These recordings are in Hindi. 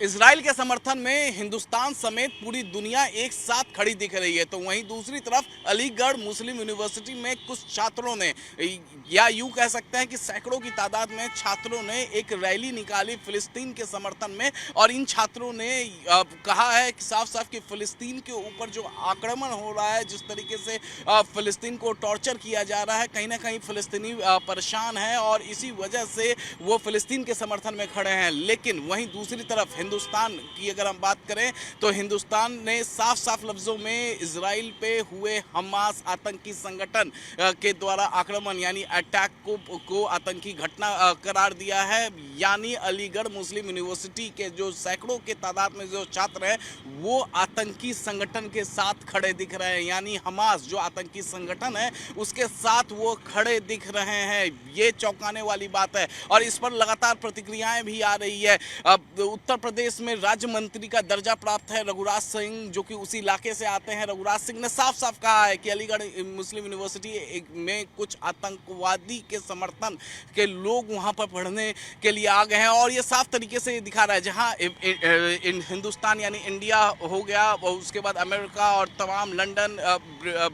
इजराइल के समर्थन में हिंदुस्तान समेत पूरी दुनिया एक साथ खड़ी दिख रही है, तो वहीं दूसरी तरफ अलीगढ़ मुस्लिम यूनिवर्सिटी में कुछ छात्रों ने, या यूं कह सकते हैं कि सैकड़ों की तादाद में छात्रों ने एक रैली निकाली फिलिस्तीन के समर्थन में। और इन छात्रों ने कहा है कि साफ साफ कि फिलिस्तीन के ऊपर जो आक्रमण हो रहा है, जिस तरीके से फिलिस्तीन को टॉर्चर किया जा रहा है, कहीं ना कहीं फिलिस्तीनी परेशान है और इसी वजह से वो फिलिस्तीन के समर्थन में खड़े हैं। लेकिन वहीं दूसरी तरफ हिंदुस्तान की अगर हम बात करें तो हिंदुस्तान ने साफ साफ लफ्जों में इजराइल पे हुए हमास आतंकी संगठन के द्वारा आक्रमण यानी अटैक को आतंकी घटना करार दिया है। यानी अलीगढ़ मुस्लिम यूनिवर्सिटी के जो सैकड़ों के तादाद में जो छात्र हैं वो आतंकी संगठन के साथ खड़े दिख रहे हैं, यानी हमास जो आतंकी संगठन है उसके साथ वो खड़े दिख रहे हैं। ये चौंकाने वाली बात है और इस पर लगातार प्रतिक्रियाएं भी आ रही है। अब उत्तर प्रदेश में राज्य मंत्री का दर्जा प्राप्त है रघुराज सिंह, जो कि उसी इलाके से आते हैं। रघुराज सिंह ने साफ साफ कहा है कि अलीगढ़ मुस्लिम यूनिवर्सिटी में कुछ आतंकवादी के समर्थन के लोग वहां पर पढ़ने के लिए आ गए हैं और ये साफ तरीके से दिखा रहा है। जहां हिंदुस्तान यानी इंडिया हो गया, उसके बाद अमेरिका और तमाम लंदन,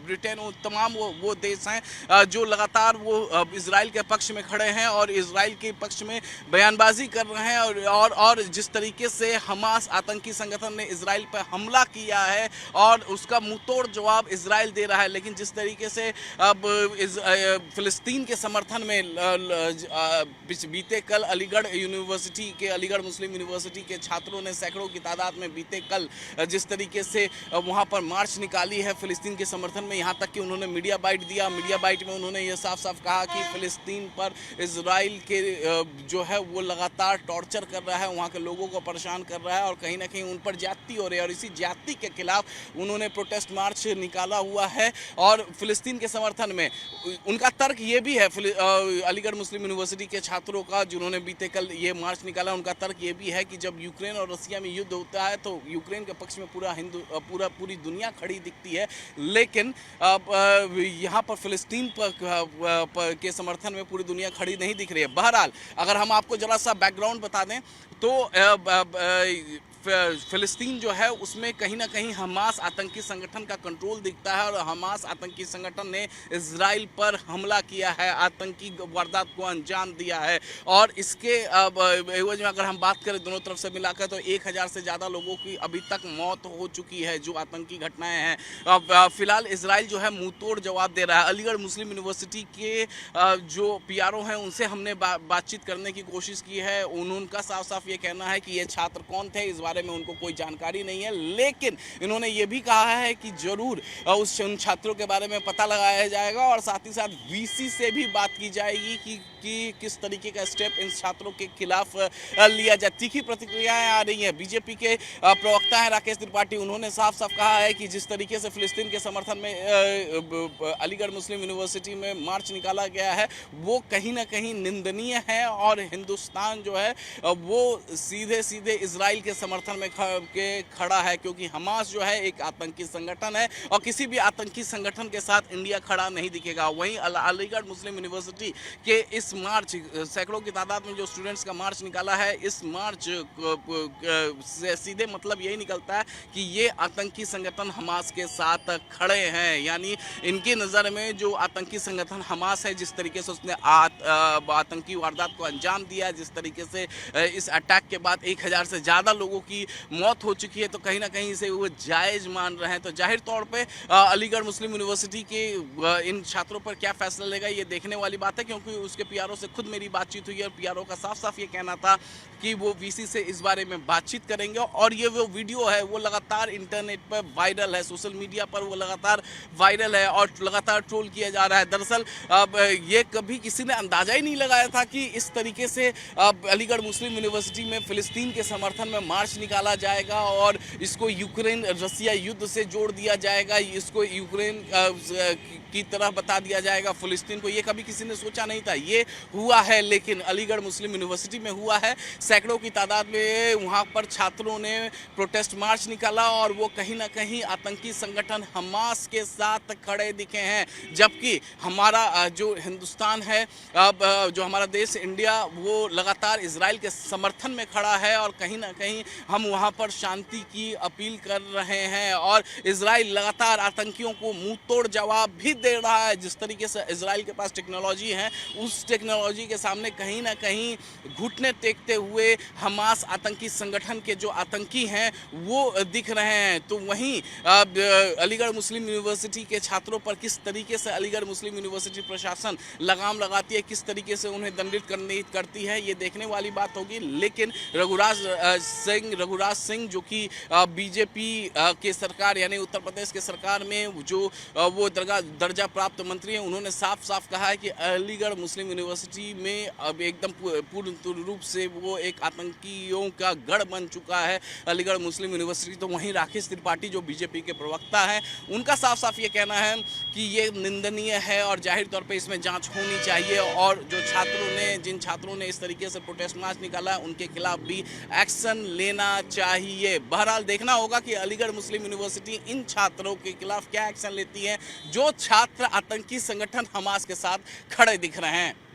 ब्रिटेन, तमाम वो देश हैं जो लगातार वो इजराइल के पक्ष में खड़े हैं और इजराइल के पक्ष में बयानबाजी कर रहे हैं। और जिस तरीके से हमास आतंकी संगठन ने इजराइल पर हमला किया है और उसका मुंहतोड़ जवाब इजराइल दे रहा है, लेकिन जिस तरीके से अब फिलिस्तीन के समर्थन में बीते कल अलीगढ़ मुस्लिम यूनिवर्सिटी के छात्रों ने सैकड़ों की तादाद में बीते कल जिस तरीके से वहां पर मार्च निकाली है फिलिस्तीन के समर्थन में, यहाँ तक कि उन्होंने मीडिया बाइट दिया। मीडिया बाइट में उन्होंने ये साफ साफ कहा कि फिलिस्तीन पर इजराइल के जो है वो लगातार टॉर्चर कर रहा है, वहाँ के लोगों को परेशान कर रहा है और कहीं ना कहीं उन पर ज्यादती हो रही है और इसी ज्यादती के खिलाफ उन्होंने प्रोटेस्ट मार्च निकाला हुआ है। और फिलिस्तीन के समर्थन में उनका तर्क ये भी है, अलीगढ़ मुस्लिम यूनिवर्सिटी के छात्रों का जिन्होंने बीते कल ये मार्च निकाला, उनका तर्क ये भी है कि जब यूक्रेन और रसिया में युद्ध होता है तो यूक्रेन के पक्ष में पूरी दुनिया खड़ी दिखती है, लेकिन यहाँ पर फिलिस्तीन के समर्थन में पूरी दुनिया खड़ी नहीं दिख रही है। बहरहाल अगर हम आपको जरा सा बैकग्राउंड बता दें तो फिलिस्तीन जो है उसमें कहीं ना कहीं हमास आतंकी संगठन का कंट्रोल दिखता है और हमास आतंकी संगठन ने इजराइल पर हमला किया है, आतंकी वारदात को अंजाम दिया है। और इसके एवज में अगर हम बात करें दोनों तरफ से मिलाकर तो 1000 से ज़्यादा लोगों की अभी तक मौत हो चुकी है जो आतंकी घटनाएं हैं। फिलहाल इजराइल जो है मुंहतोड़ जवाब दे रहा है। अलीगढ़ मुस्लिम यूनिवर्सिटी के जो PRO हैं उनसे हमने बातचीत करने की कोशिश की है। उनका साफ साफ ये कहना है कि ये छात्र कौन थे इस बारे में उनको कोई जानकारी नहीं है, लेकिन इन्होंने ये भी कहा है कि जरूर उन छात्रों के बारे में पता लगाया जाएगा और साथ ही साथ VC से भी बात की जाएगी कि किस तरीके का स्टेप इन छात्रों के खिलाफ लिया जाए। तीखी प्रतिक्रियाएं आ रही हैं। बीजेपी के प्रवक्ता हैं राकेश त्रिपाठी, उन्होंने साफ साफ कहा है कि जिस तरीके से फिलिस्तीन के समर्थन में अलीगढ़ मुस्लिम यूनिवर्सिटी में मार्च निकाला गया है वो कहीं ना कहीं निंदनीय है और हिंदुस्तान जो है वो सीधे सीधे इजराइल के समर्थन में खड़ा है, क्योंकि हमास जो है एक आतंकी संगठन है और किसी भी आतंकी संगठन के साथ इंडिया खड़ा नहीं दिखेगा। वहीं अलीगढ़ मुस्लिम यूनिवर्सिटी के इस मार्च, सैकड़ों की तादाद में जो स्टूडेंट्स का मार्च निकाला है, इस मार्च से सीधे मतलब यही निकलता है कि ये आतंकी संगठन हमास के साथ खड़े हैं। यानी इनकी नज़र में जो आतंकी संगठन हमास है, जिस तरीके से उसने आतंकी वारदात को अंजाम दिया, जिस तरीके से इस अटैक के बाद 1000 से ज़्यादा लोगों की मौत हो चुकी है, तो कहीं ना कहीं इसे वो जायज़ मान रहे हैं। तो जाहिर तौर पे अलीगढ़ मुस्लिम यूनिवर्सिटी के इन छात्रों पर क्या फैसला लेगा ये देखने वाली बात है, क्योंकि उसके PRO से खुद मेरी बातचीत हुई और PRO का साफ साफ ये कहना था कि वो VC से इस बारे में बातचीत करेंगे। और ये वो वीडियो है वो लगातार इंटरनेट पर वायरल है, सोशल मीडिया पर वो लगातार वायरल है और लगातार ट्रोल किया जा रहा है। दरअसल ये कभी किसी ने अंदाजा ही नहीं लगाया था कि इस तरीके से अलीगढ़ मुस्लिम यूनिवर्सिटी में फिलिस्तीन के समर्थन में मार्च निकाला जाएगा और इसको यूक्रेन रसिया युद्ध से जोड़ दिया जाएगा, इसको यूक्रेन की तरह बता दिया जाएगा फिलिस्तीन को। ये कभी किसी ने सोचा नहीं था। ये हुआ है, लेकिन अलीगढ़ मुस्लिम यूनिवर्सिटी में हुआ है। सैकड़ों की तादाद में वहाँ पर छात्रों ने प्रोटेस्ट मार्च निकाला और वो कहीं ना कहीं आतंकी संगठन हमास के साथ खड़े दिखे हैं। जबकि हमारा जो हिंदुस्तान है, अब जो हमारा देश इंडिया, वो लगातार इजराइल के समर्थन में खड़ा है और कहीं ना कहीं हम वहाँ पर शांति की अपील कर रहे हैं। और इजराइल लगातार आतंकियों को मुंह तोड़ जवाब भी दे रहा है। जिस तरीके से इजराइल के पास टेक्नोलॉजी है, उस टेक्नोलॉजी के सामने कहीं ना कहीं घुटने टेकते हुए हमास आतंकी संगठन के जो आतंकी हैं वो दिख रहे हैं। तो वहीं अलीगढ़ मुस्लिम यूनिवर्सिटी के छात्रों पर किस तरीके से अलीगढ़ मुस्लिम यूनिवर्सिटी प्रशासन लगाम लगाती है, किस तरीके से उन्हें दंडित करती है, ये देखने वाली बात होगी। लेकिन रघुराज सिंह जो कि बीजेपी के सरकार यानी उत्तर प्रदेश के सरकार में जो वो दर्जा प्राप्त मंत्री हैं, उन्होंने साफ साफ कहा है कि अलीगढ़ मुस्लिम यूनिवर्सिटी में अब एकदम पूर्ण रूप से वो एक आतंकियों का गढ़ बन चुका है अलीगढ़ मुस्लिम यूनिवर्सिटी। तो वहीं राकेश त्रिपाठी जो बीजेपी के प्रवक्ता हैं, उनका साफ साफ ये कहना है कि ये निंदनीय है और जाहिर तौर पे इसमें जांच होनी चाहिए और जो जिन छात्रों ने इस तरीके से प्रोटेस्ट मार्च निकाला, उनके खिलाफ भी एक्शन लेना चाहिए। बहरहाल देखना होगा कि अलीगढ़ मुस्लिम यूनिवर्सिटी इन छात्रों के खिलाफ क्या एक्शन लेती है जो छात्र आतंकी संगठन हमास के साथ खड़े दिख रहे हैं।